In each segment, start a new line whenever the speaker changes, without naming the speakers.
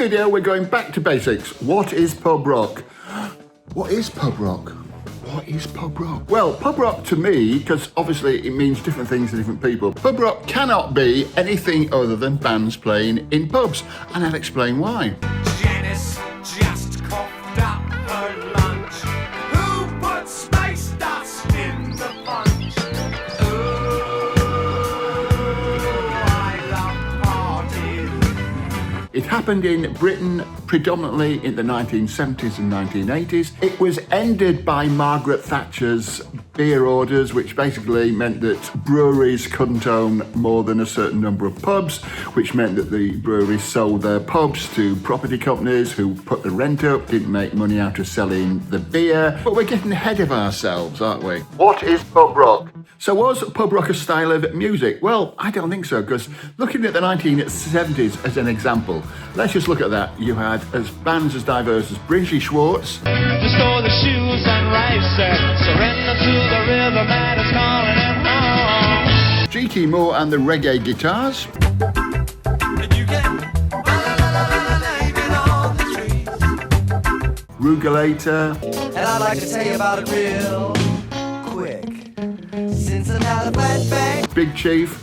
video, we're going back to basics. What is pub rock? What is pub rock? What is pub rock? Well, pub rock to me, because obviously it means different things to different people, pub rock cannot be anything other than bands playing in pubs, and I'll explain why.
Janice just coughed up her lunch. Who put space dust in the punch? Ooh, I love parties.
It happened in Britain predominantly in the 1970s and 1980s. It was ended by Margaret Thatcher's beer orders, which basically meant that breweries couldn't own more than a certain number of pubs, which meant that the breweries sold their pubs to property companies who put the rent up, didn't make money out of selling the beer. But we're getting ahead of ourselves, aren't we? What is pub rock? So was pub rock a style of music? Well, I don't think so, because looking at the 1970s as an example, let's just look at that. You had as bands as diverse as Brinsley Schwartz,
Restore the shoes and racer. Surrender to the river man is calling him home.
G.T. Moore and the reggae guitars,
And you get on the trees.
Rugulator,
And I'd like to tell you about it real quick. Cincinnati flashback.
Big Chief,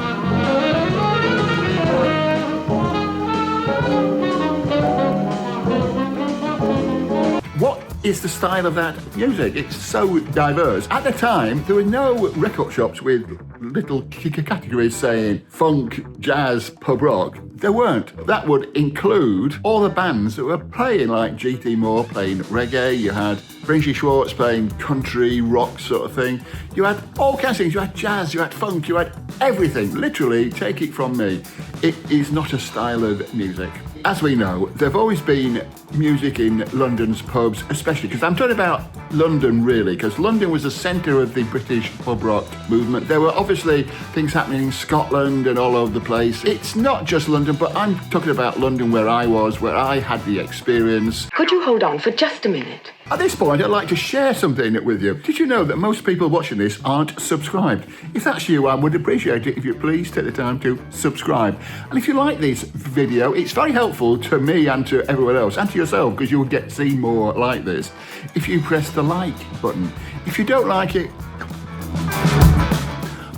what is the style of that music? It's so diverse. At the time, there were no record shops with little categories saying funk, jazz, pub rock. There weren't. That would include all the bands that were playing, like G.T. Moore playing reggae, you had Brinsley Schwartz playing country, rock sort of thing. You had all kinds of things. You had jazz, you had funk, you had everything. Literally, take it from me. It is not a style of music. As we know, there have always been music in London's pubs, especially because I'm talking about London really, because London was the centre of the British pub rock movement. There were obviously things happening in Scotland and all over the place. It's not just London, but I'm talking about London where I was, where I had the experience.
Could you hold on for just a minute?
At this point, I'd like to share something with you. Did you know that most people watching this aren't subscribed? If that's you, I would appreciate it if you please take the time to subscribe. And if you like this video, it's very helpful to me and to everyone else, and to yourself, because you'll get to see more like this if you press the like button. If you don't like it,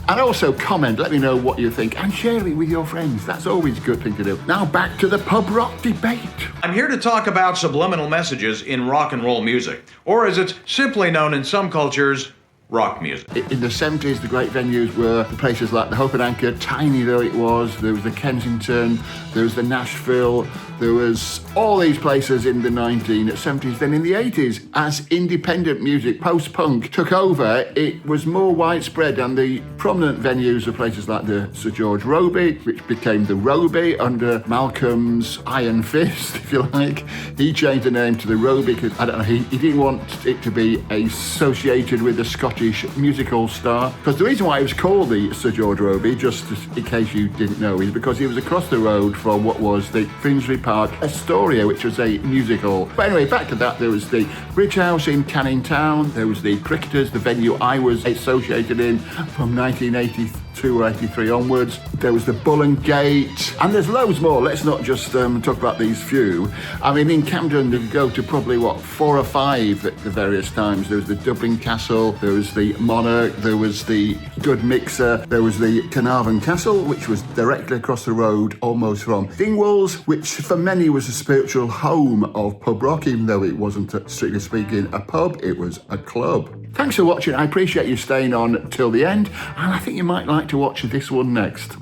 and also comment, let me know what you think, and share it with your friends. That's always a good thing to do. Now back to the pub rock debate.
I'm here to talk about subliminal messages in rock and roll music, or as it's simply known in some cultures, rock music.
In the 70s, the great venues were the places like the Hope and Anchor, tiny though it was. There was the Kensington, there was the Nashville, there was all these places in the 1970s. Then in the 80s, as independent music, post-punk took over, it was more widespread, and the prominent venues were places like the Sir George Robey, which became the Robey under Malcolm's iron fist, if you like. He changed the name to the Robey because, I don't know, he didn't want it to be associated with the Scottish musical star. Because the reason why it was called the Sir George Robey, just in case you didn't know, is because he was across the road from what was the Finsbury Park Astoria, which was a musical. But anyway, back to that, there was the Bridge House in Canning Town, there was the Cricketers, the venue I was associated in from 1982 or 83 onwards. There was the Bull and Gate, and there's loads more. Let's not just talk about these few. I mean, in Camden, you go to probably, 4 or 5 at the various times. There was the Dublin Castle, there was the Monarch, there was the Good Mixer, there was the Carnarvon Castle, which was directly across the road almost from Dingwalls, which for many was a spiritual home of pub rock, even though it wasn't, strictly speaking, a pub, it was a club. Thanks for watching. I appreciate you staying on till the end, and I think you might like to watch this one next.